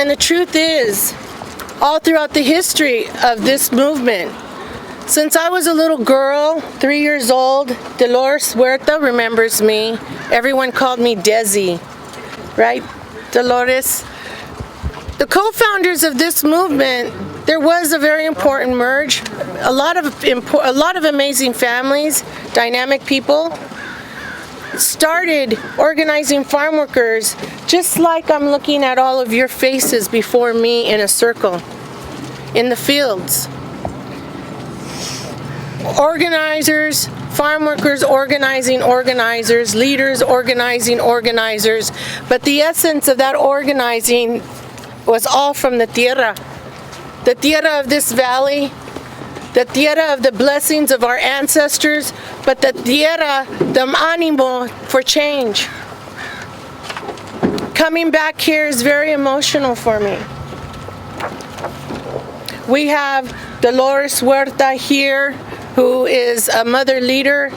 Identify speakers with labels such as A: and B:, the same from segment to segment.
A: And the truth is, all throughout the history of this movement, since I was a little girl, 3 years old, Dolores Huerta remembers me. Everyone called me Desi, right? Dolores. The co-founders of this movement, there was a very important merge. A lot of amazing families, dynamic people, started organizing farm workers, just like I'm looking at all of your faces before me in a circle, in the fields. Organizers, farm workers organizing organizers, leaders organizing organizers, but the essence of that organizing was all from the tierra of this valley, the tierra of the blessings of our ancestors, but the tierra, the ánimo for change. Coming back here is very emotional for me. We have Dolores Huerta here, who is a mother leader.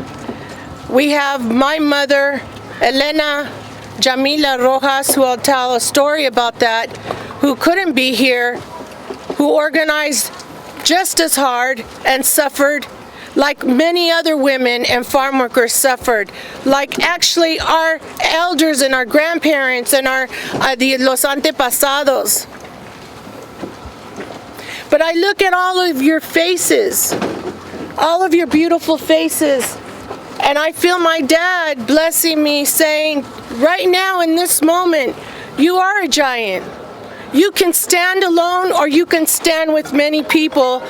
A: We have my mother, Elena Rojas, who I'll tell a story about that, who couldn't be here, who organized just as hard and suffered like many other women and farm workers suffered, like actually our elders and our grandparents and los antepasados. But I look at all of your faces, all of your beautiful faces, and I feel my dad blessing me, saying, right now in this moment, you are a giant. You can stand alone or you can stand with many people,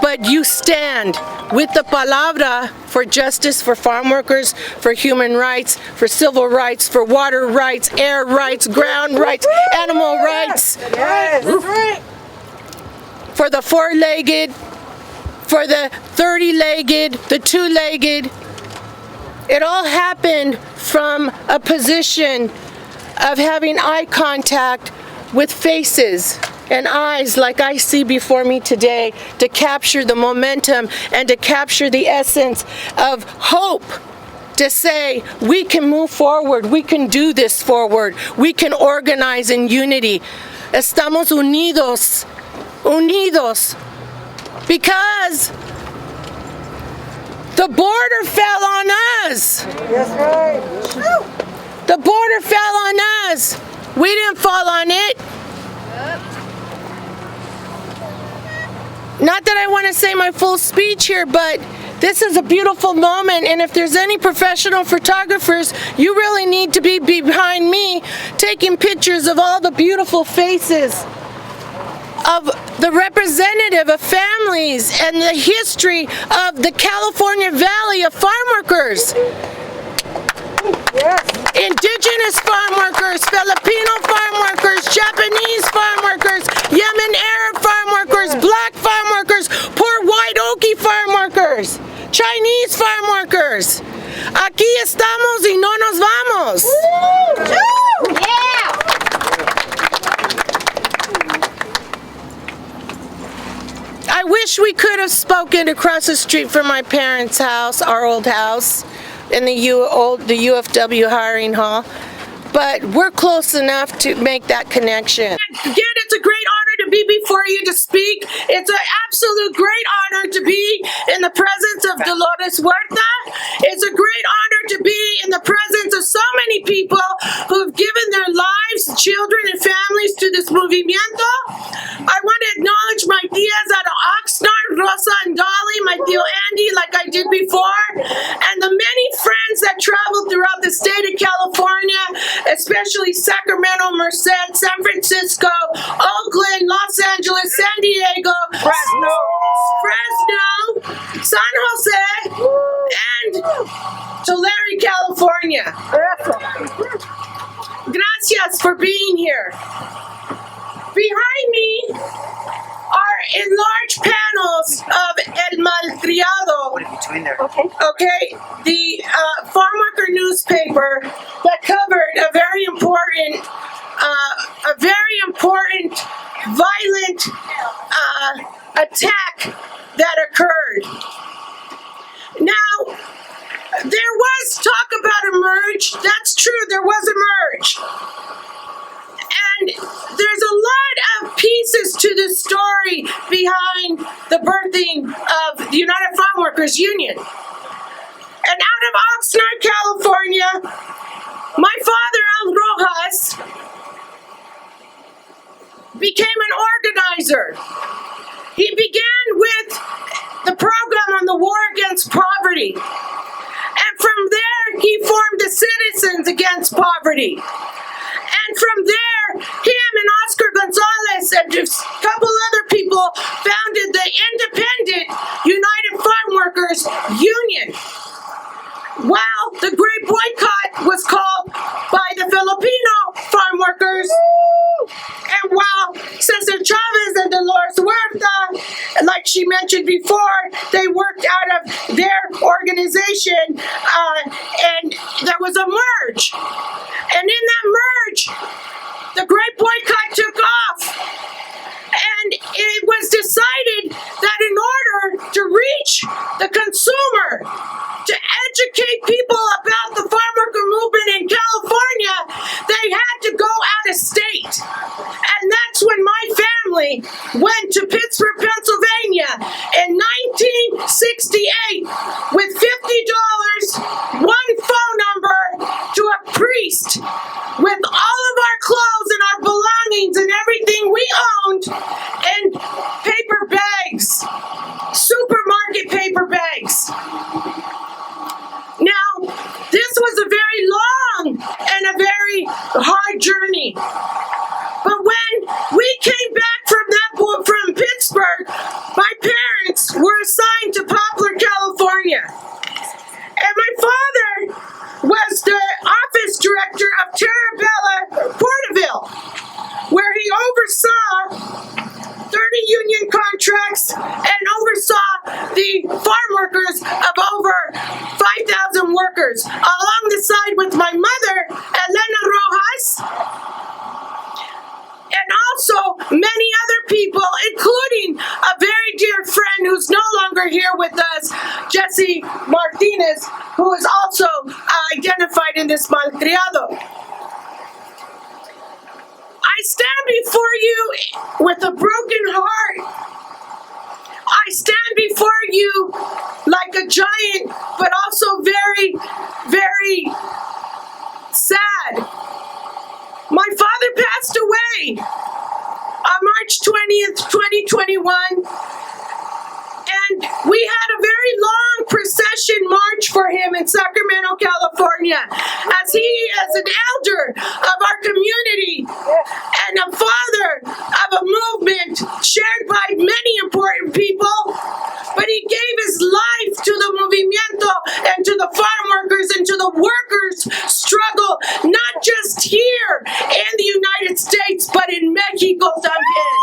A: but you stand with the palabra for justice, for farm workers, for human rights, for civil rights, for water rights, air rights, ground rights, animal rights.
B: Yes, that's right.
A: For the four-legged, for the 30-legged, the two-legged. It all happened from a position of having eye contact with faces and eyes like I see before me today, to capture the momentum and to capture the essence of hope, to say we can move forward, we can do this forward, we can organize in unity. Estamos unidos, unidos, because the border fell on us.
B: That's right.
A: The border fell on us. We didn't fall on it. Not that I want to say my full speech here, but this is a beautiful moment, and if there's any professional photographers, you really need to be behind me taking pictures of all the beautiful faces of the representative of families and the history of the California Valley of farm workers.
B: Yes.
A: Indigenous farm workers, Filipino farm workers, Japanese farm workers, Yemen Arab farm workers, black farm workers, poor white Okie farm workers, Chinese farm workers. Aquí estamos y no nos vamos.
B: Yeah.
A: I wish we could have spoken across the street from my parents' house, our old house, in the UFWA hiring hall, but we're close enough to make that connection. Again, it's a great honor to be before you to speak. It's an absolute great honor to be in the presence of Dolores Huerta. It's a great honor to be in the presence of so many people who have given their lives, children and families to this movimiento. I want to acknowledge my tias out of Oxnard, Rosa and Dolly, my tío Andy, like I did before, and the many friends that traveled throughout the state of California, especially Sacramento, Merced, San Francisco, Oakland, Los Angeles, San Diego,
B: Fresno,
A: San Jose, and Tulare, California. Gracias for being here. Behind me are enlarged panels of El Malcriado. Okay, the farm worker newspaper that covered a very important, violent attack that occurred. Now, there was talk about a merge. That's true, there was a merge. And there's a lot of pieces to the story behind the birthing of the United Farm Workers Union. And out of Oxnard, California, my father, El Rojas, became an organizer. He began with the program on the war against poverty. And from there, he formed the Citizens Against Poverty. And from there, him and Oscar Gonzalez and a couple other people founded the Independent United Farm Workers Union. Well, the Great Boycott was called by the Filipino farm workers. And while Cesar Chavez and Dolores Huerta, like she mentioned before, they worked out of their organization, and there was a merge. And in that merge, the Great Boycott took off. And it was decided that in order to reach the consumer, to educate people about the farm worker movement in California, they had to go out of state. And that's when my family went to Pittsburgh, Pennsylvania in 1968 with $50, one phone number to a priest with all of our clothes and our belongings and everything we owned in paper bags, supermarket paper bags. Now, this was a very long and a very hard journey. But when we came back from Pittsburgh, my parents were assigned to Poplar, California. And my father was the office director of Terra Bella Porterville, where he oversaw 30 union contracts and oversaw the farm workers of over 5,000 workers, along the side with my mother, Elena Rojas, and also many other people, including a very dear friend who's no longer here with us, Jesse Martinez, who is also identified in this malcriado. I stand before you with a broken heart. I stand before you like a giant, but also very, very sad. My father passed away on March 20th, 2021. And we had a very long procession march for him in Sacramento, California, as he is an elder of our community and a father of a movement shared by many important people. But he gave his life to the movimiento and to the farm workers and to the workers' struggle, not just here in the United States, but in Mexico también.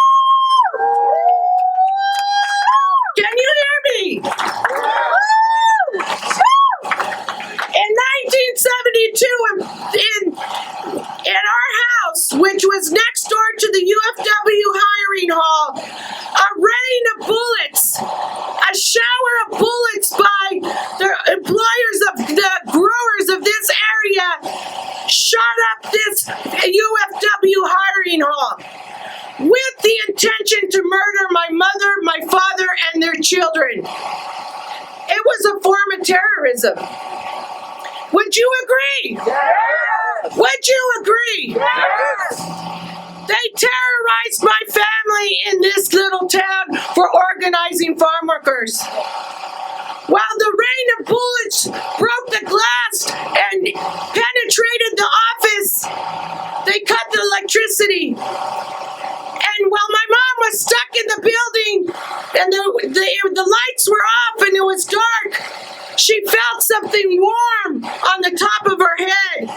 A: Can you hear me? In 1972, in our house, which was next door to the UFW hiring hall, a rain of bullets, a shower of bullets by the employers of the growers of this area shot up this UFW hiring hall, with the intention to murder my mother, my father, and their children. It was a form of terrorism. Would you agree?
B: Yes.
A: Would you agree?
B: Yes.
A: They terrorized my family in this little town for organizing farm workers. While the rain of bullets broke the glass and penetrated the office, they cut the electricity. And while my mom was stuck in the building and the lights were off and it was dark, she felt something warm on the top of her head.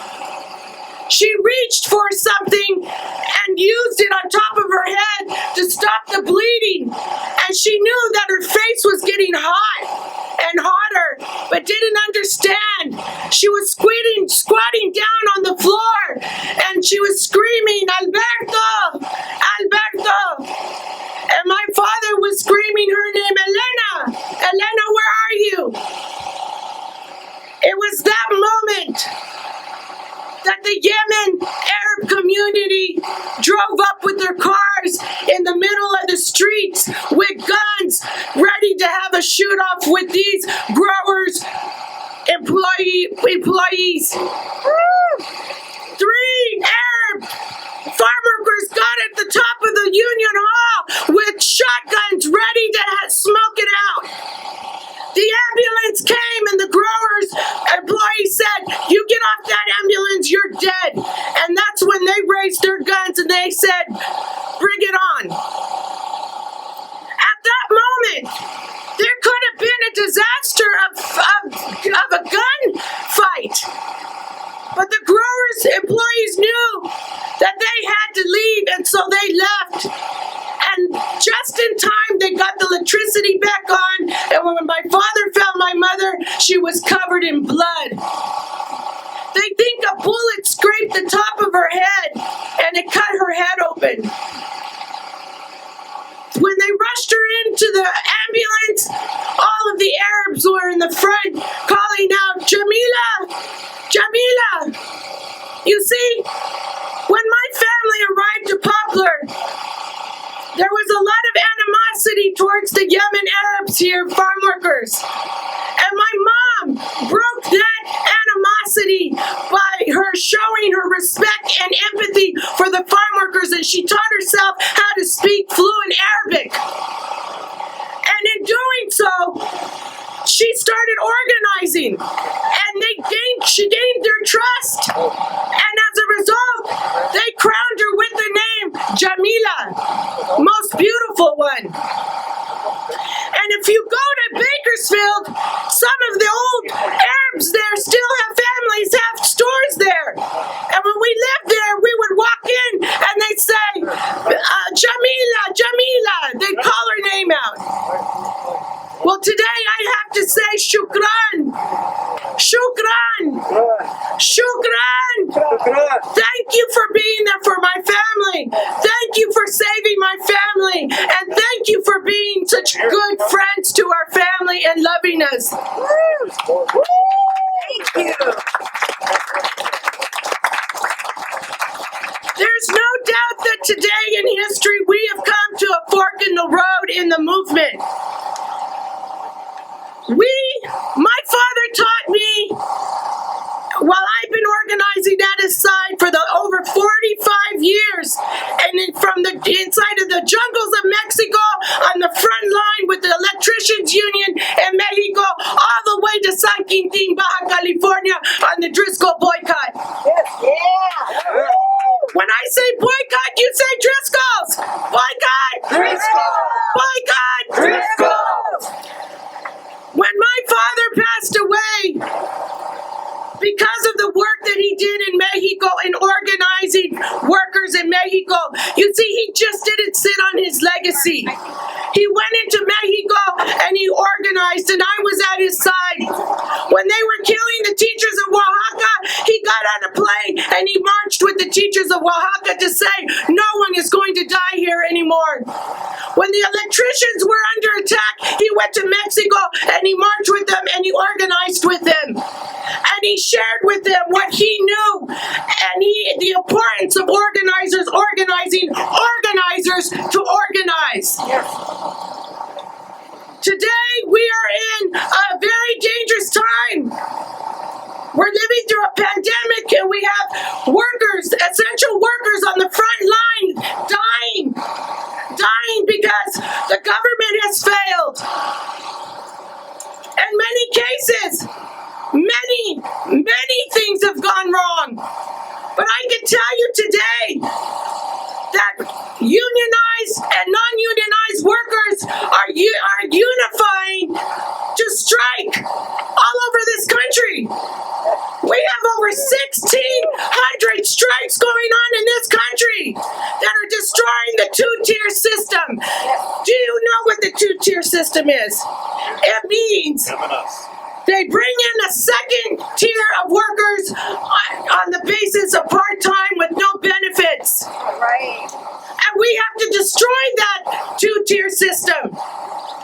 A: She reached for something and used it on top of her head to stop the bleeding. And she knew that her face was getting hot and hotter, but didn't understand. She was squatting down on the floor, and she was screaming, "Alberto! Alberto!" And my father was screaming her name, "Elena! Elena, where are you?" It was that moment that the Yemen Arab community drove up with their cars the streets with guns, ready to have a shoot-off with these growers, employees. 3 Arab farm workers got at the top of the Union Hall with shotguns ready to smoke it out. The ambulance came and the growers employees said, "You get off that ambulance, you're dead." And that's when they raised their guns and they said, "Bring it on." At that moment, there could have been a disaster of a gunfight. But the growers' employees knew that they had to leave, and so they left. And just in time, they got the electricity back on. And when my father found my mother, she was covered in blood. They think a bullet scraped the top of her head, and it cut her head open. When they rushed her into the ambulance, all of the Arabs were in the front calling out, "Jamila! Jamila!" You see, when my family arrived to Poplar, there was a lot of animosity towards the Yemen Arabs here, farm workers. And my mom broke that animosity by her showing her respect and empathy for the farm workers, and she taught herself how to speak fluent Arabic. And in doing so, she started organizing, and she gained their trust. And as a result, they crowned her with the name Jamila, most beautiful one. And if you go to Bakersfield, some of the old Arabs there still have families, have stores there. And when we lived there, we would walk in and they'd say, "Jamila, Jamila." They'd call her name out. Well, today I have to say shukran. Shukran. Shukran. Thank you for being there for my family. Thank you for saving my family. And thank you for being such good friends to our family and loving us.
B: Thank you.
A: There's no doubt that today in history we have come to a fork in the road in the movement. My father taught me, while I've been organizing at his side for over 45 years, and then from the inside of the jungles of Mexico, on the front line with the Electricians Union in Mexico, all the way to San Quintin, Baja California, on the Driscoll boycott.
B: Yeah.
A: When I say boycott, you say Driscolls. Boycott.
B: Driscoll.
A: Boycott.
B: Driscoll.
A: When my father passed away, because of the work that he did in Mexico in organizing workers in Mexico, you see, he just didn't sit on his legacy. He went into Mexico and he organized, and I was at his side. When they were killing the teachers of Oaxaca, he got on a plane and he marched with the teachers of Oaxaca to say, "No one is going to die here anymore." When the electricians were under attack, he went to Mexico and he marched with them and he organized with them. And he shared with them what he knew, and the importance of organizing organizers to organize. Today we are in a very dangerous time. We're living through a pandemic, and we have workers, essential workers on the front line dying because the government has failed. In many cases, many things have gone wrong. But I can tell you today that unionized and non-unionized workers are unifying to strike all over this country. We have over 1,600 strikes going on in this country that are destroying the two-tier system. Do you know what the two-tier system is? It means they bring in a second tier of workers on the basis of part-time with no benefits.
B: Right.
A: And we have to destroy that two-tier system.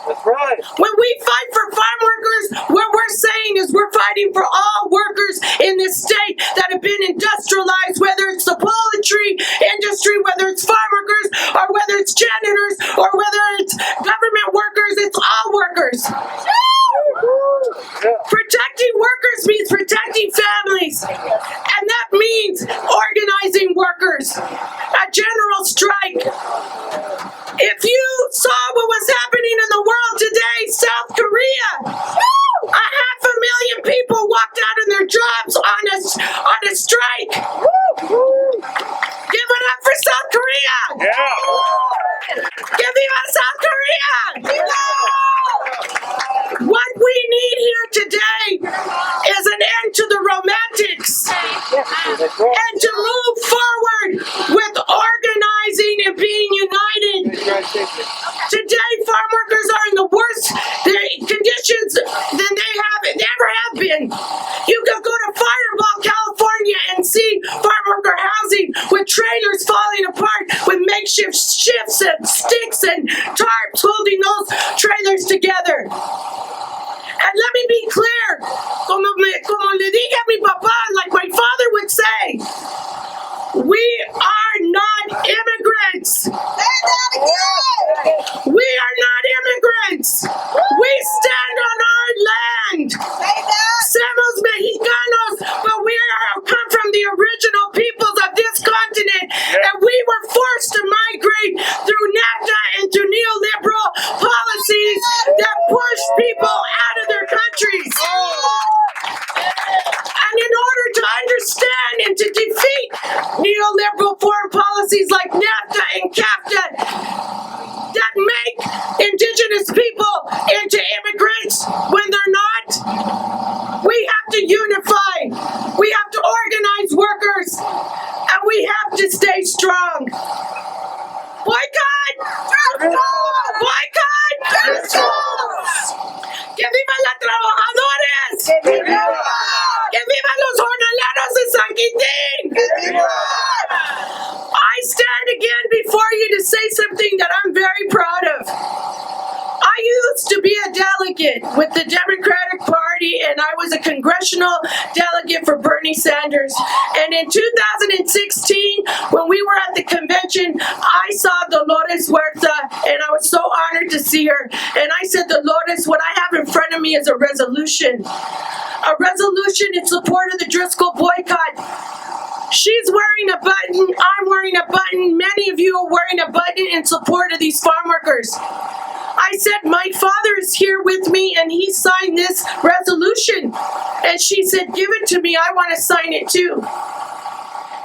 C: That's right.
A: When we fight for farm workers, what we're saying is we're fighting for all workers in this state that have been industrialized, whether it's the poultry industry, whether it's farm workers, or whether it's janitors or whether it's government workers, it's all workers. Protecting workers means protecting families, and that means organizing workers. A general strike. If you saw what was happening in the world today, South Korea, 500,000 people walked out of their jobs on a strike. Give it up for South Korea. Give it up, South Korea. What we need here today is an end to the romantics and to move forward with organizing and being united. Today, farm workers are in the worst conditions than they ever have been. You can go to Fireball, California and see farm worker housing with trailers falling apart with makeshift shifts and sticks and tarps holding those trailers together. And let me be clear, como le dije a mi papá, like my father would say, we are not immigrants. We are not immigrants. We stand on our land. Somos mexicanos, but we come from the original peoples of this continent, and we were forced to migrate through NAFTA and through neoliberal policies that pushed people out of their countries. And in order to understand and to defeat neoliberal foreign policies like NAFTA and CAFTA that make indigenous people into immigrants when they're not, we have to unify. We have to organize workers, and we have to stay strong. Boycott! Boycott! ¡Que vivan los trabajadores! ¡Que vivan los jornaleros de San Quintín! I stand again before you to say something that I'm very proud of. I used to be a delegate with the Democratic Party, and I was a congressional delegate for Bernie Sanders. And in 2016, when we were at the convention, I saw Dolores Huerta, and I was so honored to see her. And I said, Dolores, what I have in front of me is a resolution in support of the Driscoll boycott. She's wearing a button, I'm wearing a button, many of you are wearing a button in support of these farm workers. I said, my father is here with me and he signed this resolution. And she said, give it to me, I want to sign it too.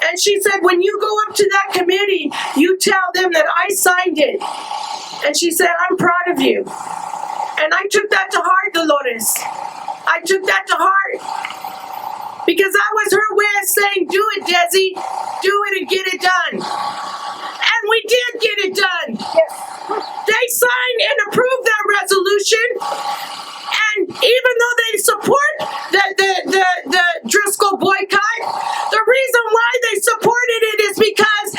A: And she said, when you go up to that committee, you tell them that I signed it. And she said, I'm proud of you. And I took that to heart, Dolores. I took that to heart. Because that was her way of saying, do it, Desi. Do it and get it done. And we did get it done. They signed and approved that resolution. And even though they support the Driscoll boycott, the reason why they supported it is because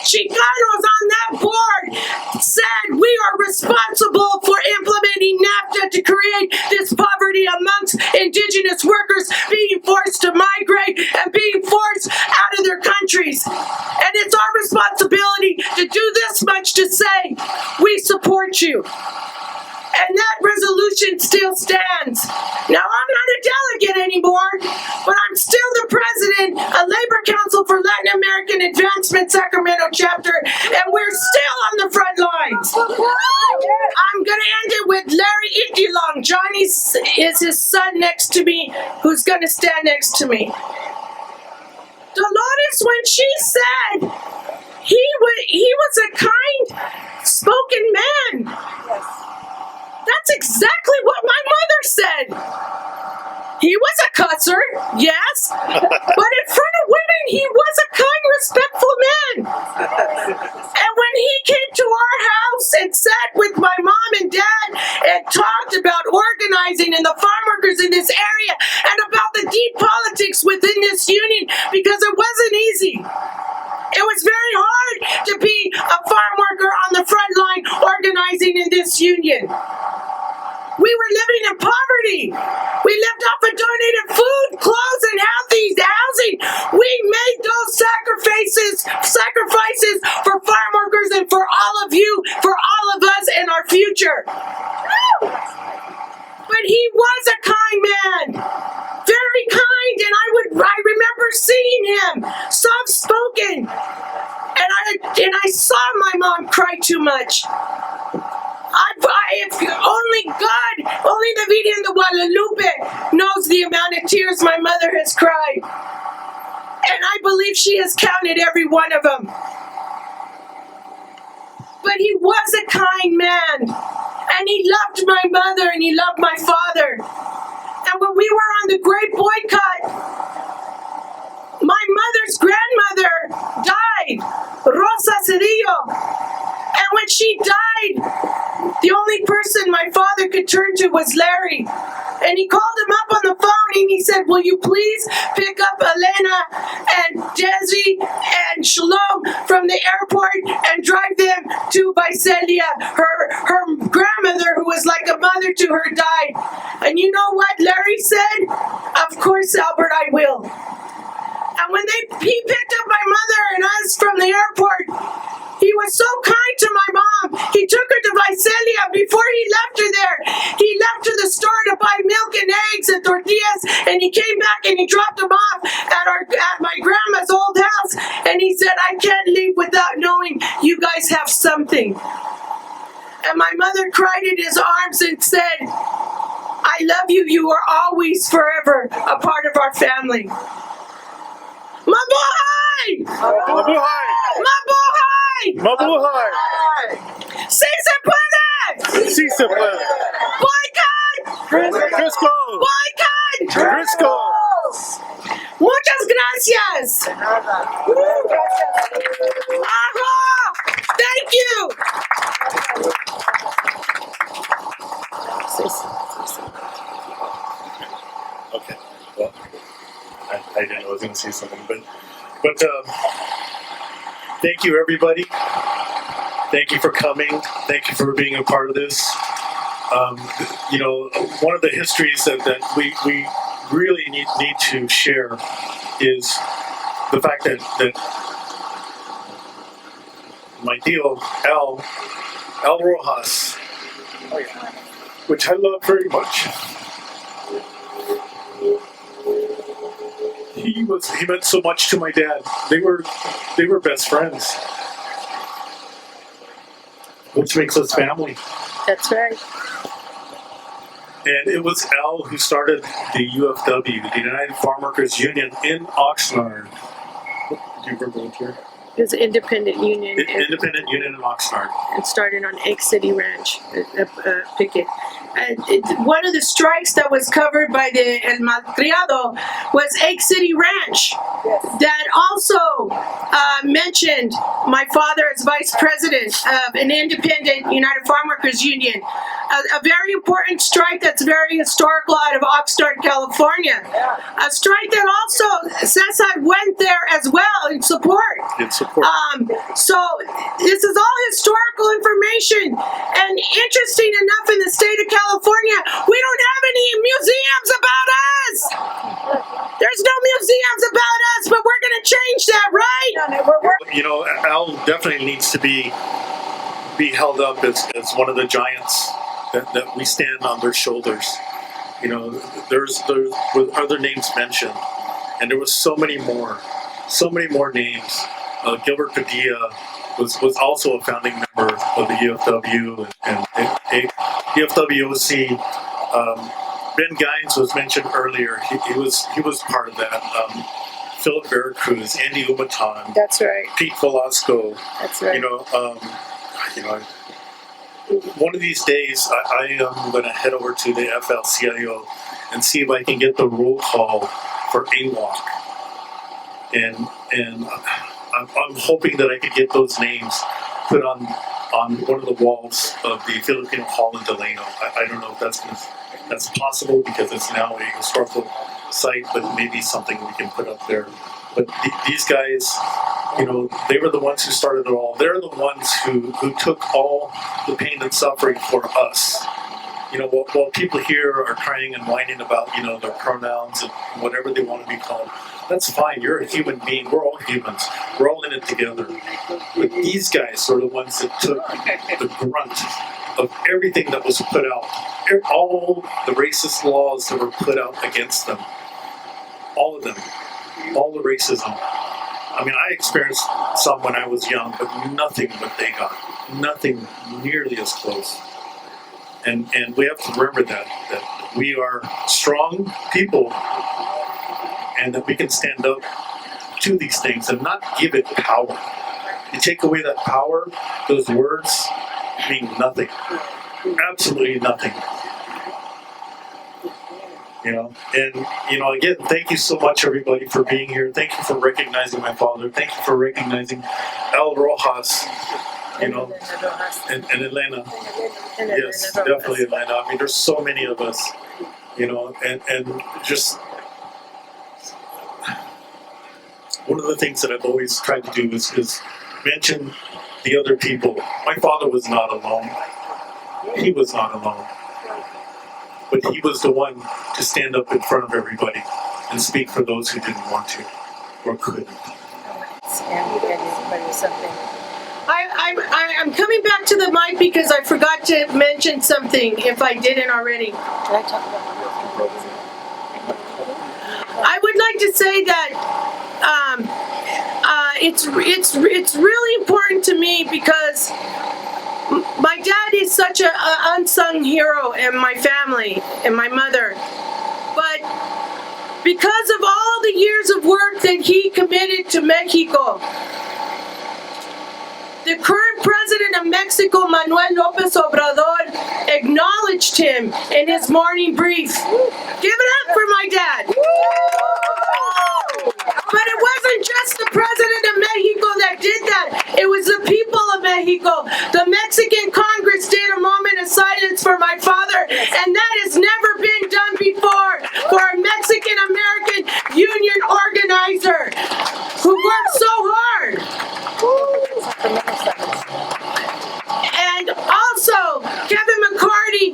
A: Chicanos on that board said we are responsible for implementing NAFTA to create this poverty amongst indigenous workers being forced to migrate and being forced out of their countries. And it's our responsibility to do this much to say, we support you. And that resolution still stands. Now, I'm not a delegate anymore, but I'm still the president of Labor Council for Latin American Advancement Sacramento chapter, and we're still on the front lines. I'm going to end it with Larry Itliong. Johnny is his son next to me, who's going to stand next to me. Dolores, when she said he was a kind-spoken man, that's exactly what my mother said. He was a cusser, yes, but in front of women, he was a kind, respectful man. And when he came to our house and sat with my mom and dad and talked about organizing and the farm workers in this area and about the deep politics within this union, because it wasn't easy. It was very hard to be a farm worker on the front line organizing in this union. We were living in poverty. We lived off of donated food, clothes, and housing. We made those sacrifices for farm workers and for all of you. am soft-spoken, and I saw my mom cry too much. If only God, only the Virgen de Guadalupe knows the amount of tears my mother has cried. And I believe she has counted every one of them. But he was a kind man. And he loved my mother and he loved my father. And when we were on the Great Boycott, my mother's grandmother died, Rosa Cedillo. And when she died, the only person my father could turn to was Larry. And he called him up on the phone and he said, will you please pick up Elena and Desi and Shalom from the airport and drive them to Visalia? Her grandmother, who was like a mother to her, died. And you know what Larry said? Of course, Albert, I will. And when he picked up my mother and us from the airport, he was so kind to my mom. He took her to Visalia before he left her there. He left to the store to buy milk and eggs and tortillas, and he came back and he dropped them off at my grandma's old house. And he said, I can't leave without knowing you guys have something. And my mother cried in his arms and said, I love you. You are always, forever a part of our family. Mabuhay!
C: Mabuhay!
A: Mabuhay!
C: Mabuhay!
A: Si se puede!
C: Si se puede!
A: Boycott!
C: Crisco!
A: Boycott!
C: Crisco!
A: Muchas gracias! Aha! Thank you!
C: Okay, well, I didn't know I was going to say something, but thank you, everybody. Thank you for coming. Thank you for being a part of this. You know, one of the histories that we really need to share is the fact that my deal, El Rojas, which I love very much, he meant so much to my dad. They were best friends, which makes us family.
A: That's right.
C: And it was Al who started the UFW, the United Farmworkers Union in Oxnard. Do you remember what year?
A: It was an independent union.
C: Independent Union in Oxnard.
A: It started on Egg City Ranch, picket. And one of the strikes that was covered by the El Malcriado was Egg City Ranch.
B: Yes.
A: That also mentioned my father as vice president of an independent United Farmworkers Union. A very important strike that's very historical out of Oxnard, California.
B: Yeah.
A: A strike that also Cesar went there as well in support. So this is all historical information, and interesting enough, in the state of California, we don't have any museums about us. There's no museums about us, but we're going to change that, right?
C: You know, Al definitely needs to be held up as one of the giants that we stand on their shoulders. You know, there's other names mentioned, and there was so many more names. Gilbert Padilla was also a founding member of the UFW and UFWOC. Ben Gines was mentioned earlier. He was part of that. Philip Veracruz, Andy Umatan.
A: That's right.
C: Pete Velasco.
A: That's right.
C: One of these days, I am going to head over to the FL-CIO and see if I can get the roll call for AWOC. And I'm hoping that I could get those names put on one of the walls of the Filipino Hall in Delano. I don't know if that's possible, because it's now a historical site, but maybe something we can put up there. But these guys, you know, they were the ones who started it all. They're the ones who took all the pain and suffering for us. You know, while people here are crying and whining about, you know, their pronouns and whatever they want to be called, that's fine. You're a human being. We're all humans. We're all in it together. But these guys are the ones that took the brunt of everything that was put out. All the racist laws that were put out against them. All of them. All the racism. I mean, I experienced some when I was young, but nothing what they got. Nothing nearly as close. And we have to remember that we are strong people and that we can stand up to these things and not give it power. You take away that power, those words mean nothing. Absolutely nothing. You know, and again, thank you so much, everybody, for being here. Thank you for recognizing my father. Thank you for recognizing El Rojas, and Elena. Yes, definitely Elena. I mean, there's so many of us, and just one of the things that I've always tried to do is mention the other people. My father was not alone. He was not alone. But he was the one to stand up in front of everybody and speak for those who didn't want to or couldn't.
A: I'm coming back to the mic because I forgot to mention something if I didn't already. I would like to say that it's really important to me because my dad is such an unsung hero in my family and my mother. But because of all the years of work that he committed to Mexico, the current president of Mexico, Manuel López Obrador, acknowledged him in his morning brief. Give it up for my dad. But it wasn't just the president of Mexico that did that. It was the people of Mexico. The Mexican Congress did a moment of silence for my father, and that has never been done before for a Mexican-American union organizer who worked so hard. And also, Kevin McCarty,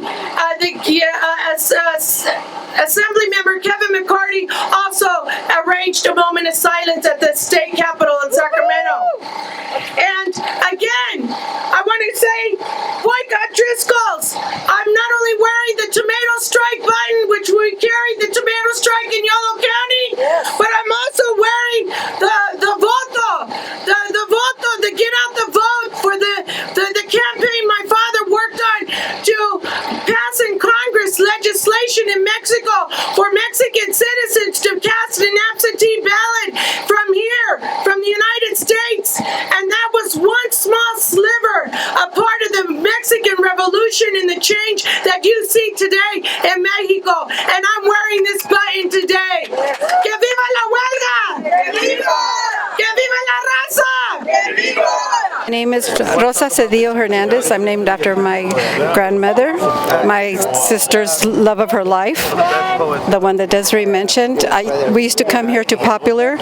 A: Assembly member Kevin McCarty also arranged a moment of silence at the state capitol in Sacramento. And again, I want to say, boycott Driscoll's. I'm not only wearing the tomato strike button, which we carried the tomato strike in Yolo County, but I'm also wearing the voto, the get out the vote for the campaign my father worked on to pass in Congress legislation in Mexico for Mexican citizens to cast an absentee ballot from here, from the United States. And that was one small sliver, a part of the Mexican Revolution and the change that you see today in Mexico. And I'm wearing this button today. Que viva la huelga! Que viva! Que viva la raza! Que viva!
D: My name is Rosa Cedillo Hernandez. I'm named after my grandmother, my sister's love of her life, the one that Desaree mentioned. We used to come here to Poplar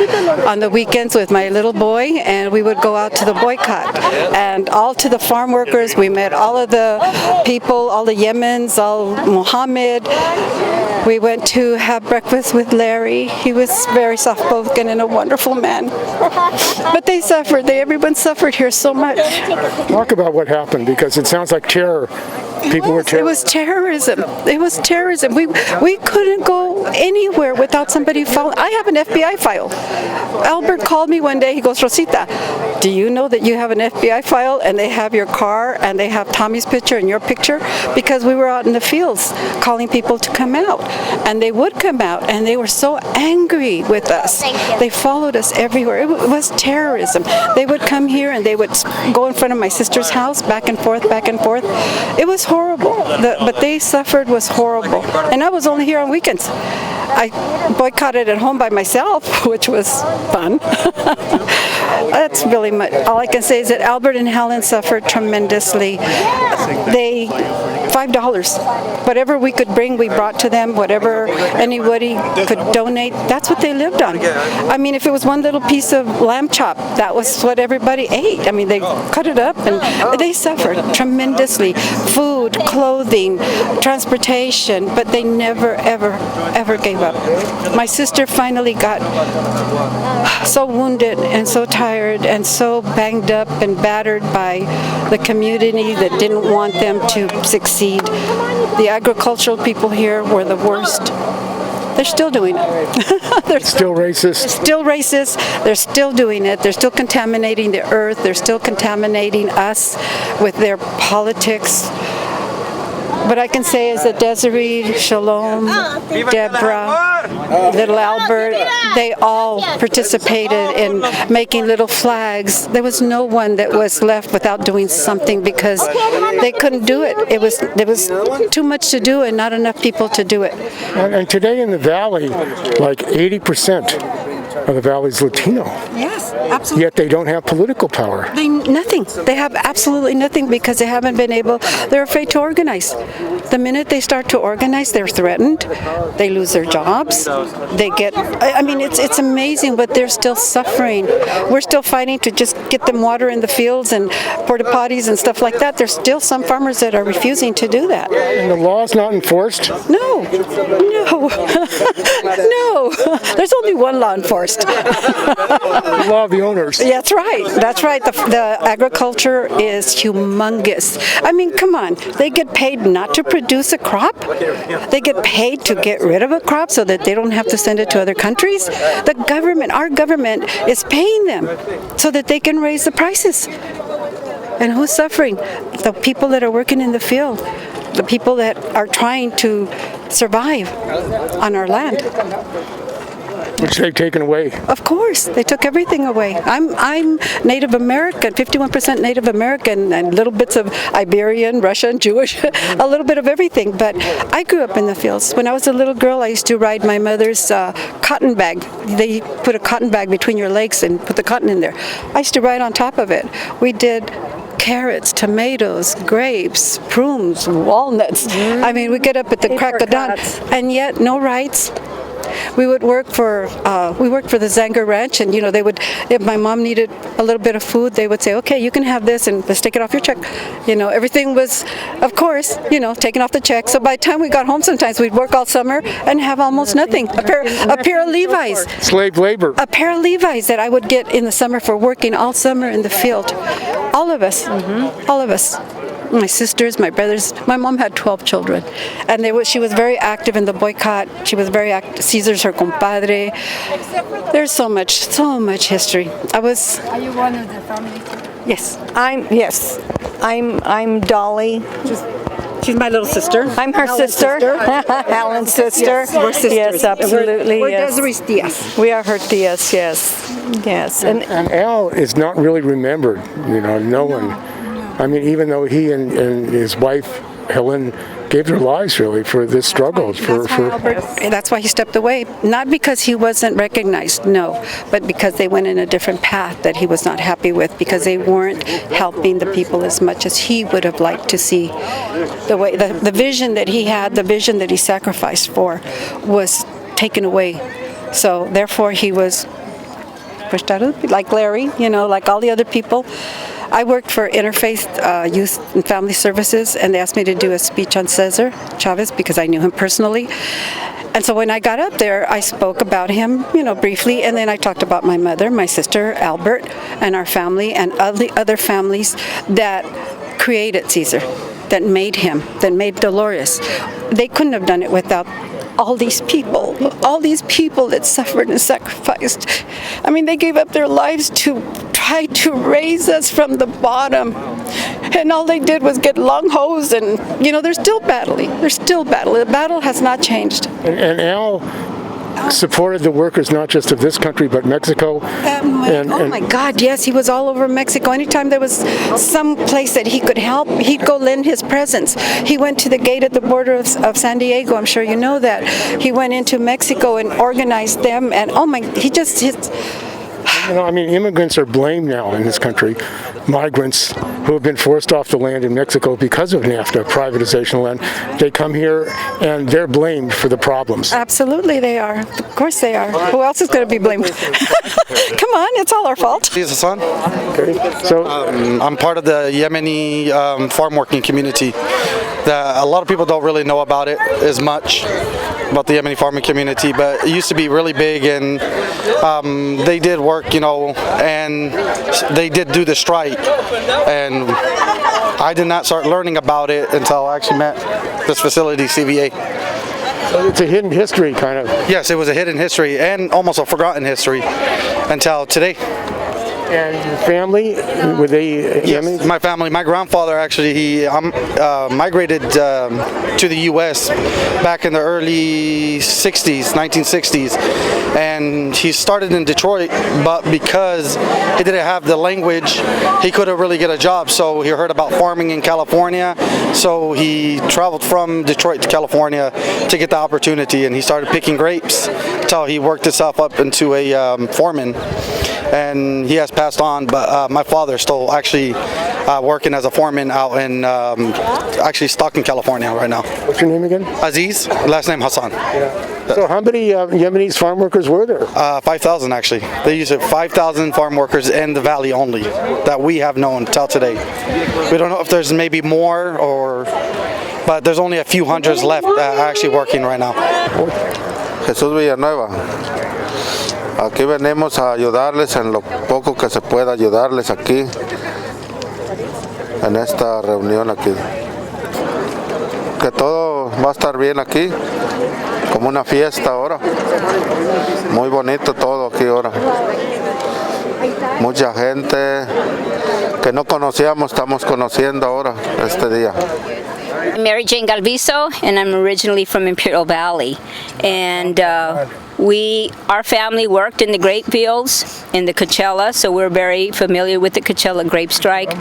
D: on the weekends with my little boy, and we would go out to the boycott. And all to the farm workers, we met all of the people, all the Yemens, all Mohammed. We went to have breakfast with Larry. He was very soft-spoken and a wonderful man. But they suffered. Everyone suffered here so much.
E: Talk about what happened, because it sounds like terror. People were terrorized.
D: It was terrorism. It was terrorism. We couldn't go anywhere without somebody following. I have an FBI file. Albert called me one day. He goes, Rosita, do you know that you have an FBI file and they have your car and they have Tommy's picture and your picture? Because we were out in the fields calling people to come out. And they would come out, and they were so angry with us. They followed us everywhere. It was terrorism. They would come here and they would go in front of my sister's house, back and forth, back and forth. It was horrible. What they suffered was horrible. And I was only here on weekends. I boycotted at home by myself, which was fun. That's really much. All I can say is that Albert and Helen suffered tremendously. They $5. Whatever we could bring, we brought to them. Whatever anybody could donate, that's what they lived on. I mean, if it was one little piece of lamb chop, that was what everybody ate. I mean, they cut it up, and they suffered tremendously. Food, clothing, transportation, but they never, ever, ever gave up. My sister finally got so wounded and so tired and so banged up and battered by the community that didn't want them to succeed. The agricultural people here were the worst. They're still doing it. They're
E: Still racist.
D: still racist. They're still doing it. They're still contaminating the earth. They're still contaminating us with their politics. What I can say is that Desaree, Shalom, Deborah, little Albert, they all participated in making little flags. There was no one that was left without doing something because they couldn't do it. There was too much to do and not enough people to do it.
E: And today in the valley, like 80% of the valley's Latino.
D: Yes, absolutely.
E: Yet they don't have political power.
D: Nothing. They have absolutely nothing because they haven't been able, they're afraid to organize. The minute they start to organize, they're threatened. They lose their jobs. They get, I mean, it's amazing, but they're still suffering. We're still fighting to just get them water in the fields and porta potties and stuff like that. There's still some farmers that are refusing to do that.
E: And the law's not enforced?
D: No, no, no. There's only one law enforced.
E: The law of the owners.
D: That's right. That's right. The agriculture is humongous. I mean, come on. They get paid not to produce a crop. They get paid to get rid of a crop so that they don't have to send it to other countries. The government, our government, is paying them so that they can raise the prices. And who's suffering? The people that are working in the field. The people that are trying to survive on our land.
E: Which they've taken away.
D: Of course, they took everything away. I'm Native American, 51% Native American, and little bits of Iberian, Russian, Jewish, a little bit of everything. But I grew up in the fields. When I was a little girl, I used to ride my mother's cotton bag. They put a cotton bag between your legs and put the cotton in there. I used to ride on top of it. We did carrots, tomatoes, grapes, prunes, walnuts. I mean, we get up at the crack of dawn, and yet no rights. We would work for the Zanger Ranch, and they would, if my mom needed a little bit of food, they would say, okay, you can have this and let's take it off your check. Everything was, of course, taken off the check. So by the time we got home, sometimes we'd work all summer and have almost nothing. A pair of Levi's.
E: Slave labor.
D: A pair of Levi's that I would get in the summer for working all summer in the field. All of us. All of us. My sisters, my brothers. My mom had 12 children, and she was very active in the boycott. She was very active. Caesar's her compadre. There's so much history.
F: Are you one of the family?
D: Yes.
F: I'm Dolly.
D: She's my little sister.
F: I'm her sister. Helen's sister.
D: Yes, we're sisters.
F: Yes, absolutely.
D: We're
F: yes.
D: Desiree's tias.
F: We are her tias. Yes.
E: And Al is not really remembered. No one. I mean, even though he and his wife, Helen, gave their lives really for this struggle.
D: That's why he stepped away. Not because he wasn't recognized, no, but because they went in a different path that he was not happy with, because they weren't helping the people as much as he would have liked to see. The vision that he had, the vision that he sacrificed for, was taken away. So therefore he was pushed out of, like Larry, like all the other people. I worked for Interfaith Youth and Family Services, and they asked me to do a speech on Cesar Chavez because I knew him personally. And so when I got up there, I spoke about him, briefly, and then I talked about my mother, my sister, Albert, and our family, and other families that created Cesar, that made him, that made Dolores. They couldn't have done it without all these people that suffered and sacrificed. I mean, they gave up their lives to try to raise us from the bottom. And all they did was get long hose, and, they're still battling. The battle has not changed.
E: And Al supported the workers not just of this country but Mexico.
D: Oh my God, yes, he was all over Mexico. Anytime there was some place that he could help, he'd go lend his presence. He went to the gate at the border of San Diego. I'm sure you know that. He went into Mexico and organized them, and
E: immigrants are blamed now in this country. Migrants who have been forced off the land in Mexico because of NAFTA, privatization of land. They come here and they're blamed for the problems.
D: Absolutely they are. Of course they are. Who else is going to be blamed? Come on, it's all our fault.
G: He's a son.
E: Okay. So
G: I'm part of the Yemeni farm working community. A lot of people don't really know about it as much, about the Yemeni farming community, but it used to be really big, and they did work, and they did do the strike, and I did not start learning about it until I actually met this facility, CVA.
E: So it's a hidden history, kind of.
G: Yes, it was a hidden history and almost a forgotten history until today.
E: And your family, were they Yemenis?
G: My family, my grandfather actually, he migrated to the U.S. back in the early 60s, 1960s, and he started in Detroit, but because he didn't have the language, he couldn't really get a job, so he heard about farming in California, so he traveled from Detroit to California to get the opportunity, and he started picking grapes until he worked himself up into a foreman. And he has passed on, but my father's still actually working as a foreman out in actually Stockton, California right now.
E: What's your name again?
G: Aziz, last name Hassan.
E: So how many Yemenis farm workers were there?
G: 5,000 actually. They use 5,000 farm workers in the valley only that we have known till today. We don't know if there's maybe more but there's only a few hundreds left actually working right now.
H: Jesús Villanueva. Aquí venimos a ayudarles en lo poco que se pueda ayudarles aquí, en esta reunión aquí. Que todo va a estar bien aquí, como una fiesta ahora. Muy bonito todo aquí ahora. Mucha gente que no conocíamos, estamos conociendo ahora este día.
I: I'm Mary Jane Galviso, and I'm originally from Imperial Valley. And our family worked in the grape fields in the Coachella, so we're very familiar with the Coachella grape strike,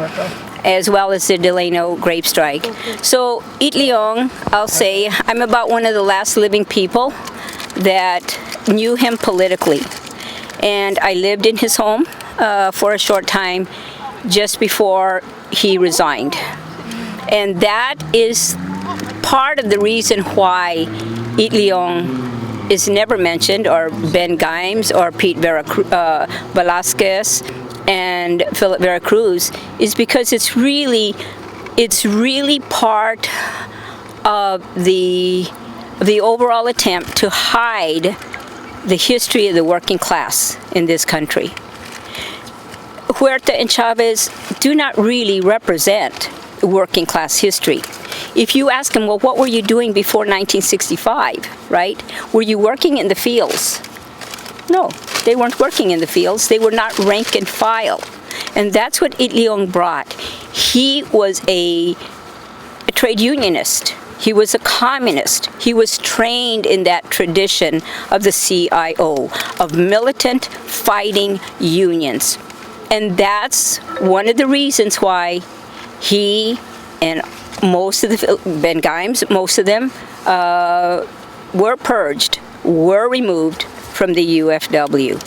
I: as well as the Delano grape strike. So Itliong, I'll say, I'm about one of the last living people that knew him politically. And I lived in his home for a short time just before he resigned. And that is part of the reason why Itliong is never mentioned, or Ben Gimes, or Pete Velasquez, and Philip Veracruz, is because it's really part of the overall attempt to hide the history of the working class in this country. Huerta and Chavez do not really represent working class history. If you ask them, well, what were you doing before 1965, right? Were you working in the fields? No, they weren't working in the fields. They were not rank and file. And that's what Itliong brought. He was a trade unionist. He was a communist. He was trained in that tradition of the CIO, of militant fighting unions. And that's one of the reasons why he and most of the Ben Gimes, most of them were purged, were removed from the UFW,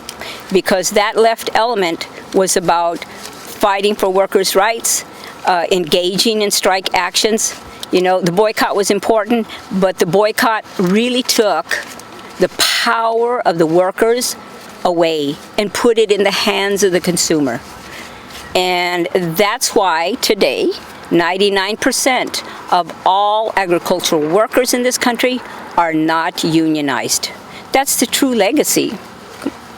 I: because that left element was about fighting for workers' rights, engaging in strike actions. You know, the boycott was important, but the boycott really took the power of the workers away and put it in the hands of the consumer. And that's why today 99% of all agricultural workers in this country are not unionized. That's the true legacy.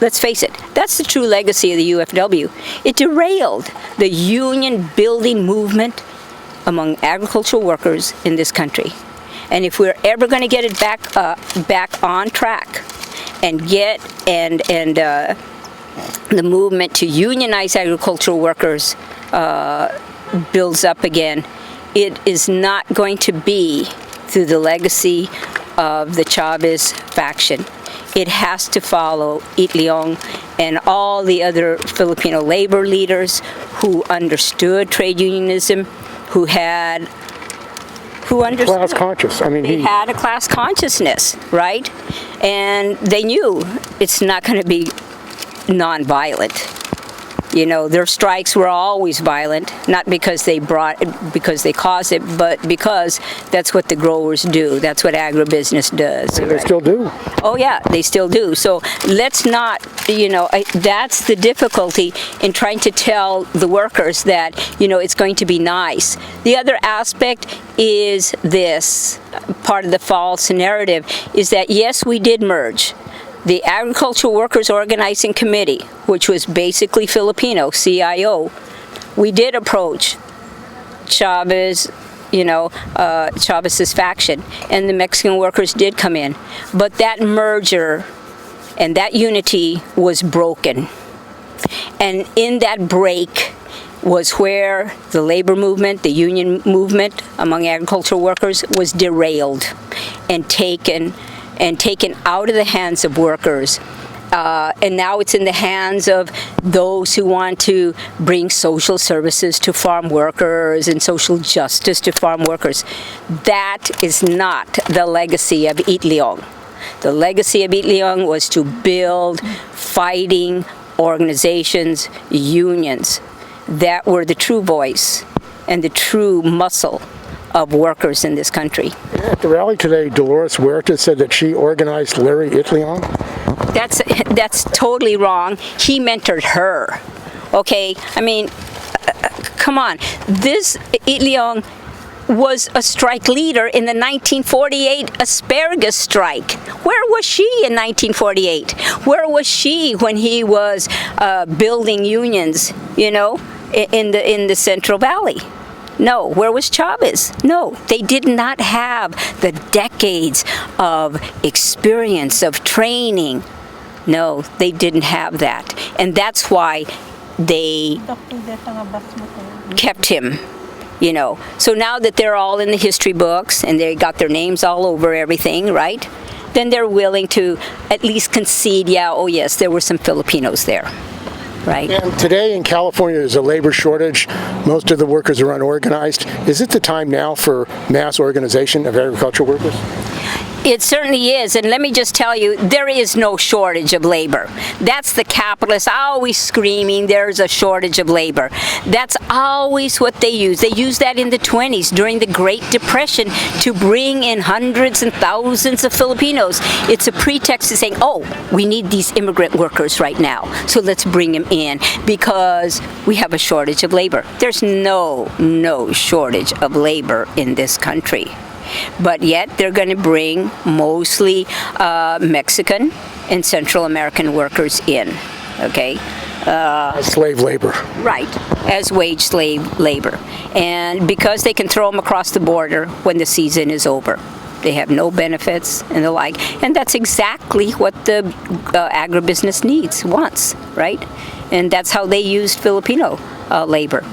I: Let's face it, that's the true legacy of the UFW. It derailed the union building movement among agricultural workers in this country. And if we're ever going to get it back on track and get the movement to unionize agricultural workers builds up again, it is not going to be through the legacy of the Chavez faction. It has to follow Itliong and all the other Filipino labor leaders who understood trade unionism, who understood.
E: Class conscious. I mean,
I: they had a class consciousness, right? And they knew it's not going to be nonviolent. You know, their strikes were always violent, not because they caused it, but because that's what the growers do. That's what agribusiness does.
E: They still do.
I: Oh yeah, they still do. So let's not, that's the difficulty in trying to tell the workers that, it's going to be nice. The other aspect is this, part of the false narrative, is that yes, we did merge. The Agricultural Workers Organizing Committee, which was basically Filipino, CIO, we did approach Chavez Chavez's faction, and the Mexican workers did come in. But that merger and that unity was broken. And in that break was where the labor movement, the union movement among agricultural workers was derailed and taken out of the hands of workers. And now it's in the hands of those who want to bring social services to farm workers and social justice to farm workers. That is not the legacy of Itliong. The legacy of Itliong was to build fighting organizations, unions, that were the true voice and the true muscle of workers in this country.
E: At the rally today, Dolores Huerta said that she organized Larry Itliong.
I: That's totally wrong. He mentored her. Okay, I mean, come on. This Itliong was a strike leader in the 1948 asparagus strike. Where was she in 1948? Where was she when he was building unions, in the Central Valley? No. Where was Chavez? No. They did not have the decades of experience, of training. No, they didn't have that. And that's why they kept him. So now that they're all in the history books and they got their names all over everything, right? Then they're willing to at least concede, yes, there were some Filipinos there, right?
E: And today in California, there's a labor shortage. Most of the workers are unorganized. Is it the time now for mass organization of agricultural workers?
I: It certainly is, and let me just tell you, there is no shortage of labor. That's the capitalists always screaming there's a shortage of labor. That's always what they use. They used that in the 20s during the Great Depression to bring in hundreds and thousands of Filipinos. It's a pretext to saying, we need these immigrant workers right now, so let's bring them in because we have a shortage of labor. There's no shortage of labor in this country. But yet they're going to bring mostly Mexican and Central American workers in, okay?
E: Slave labor.
I: Right, as wage slave labor. And because they can throw them across the border when the season is over. They have no benefits and the like. And that's exactly what the agribusiness wants, right? And that's how they used Filipino labor.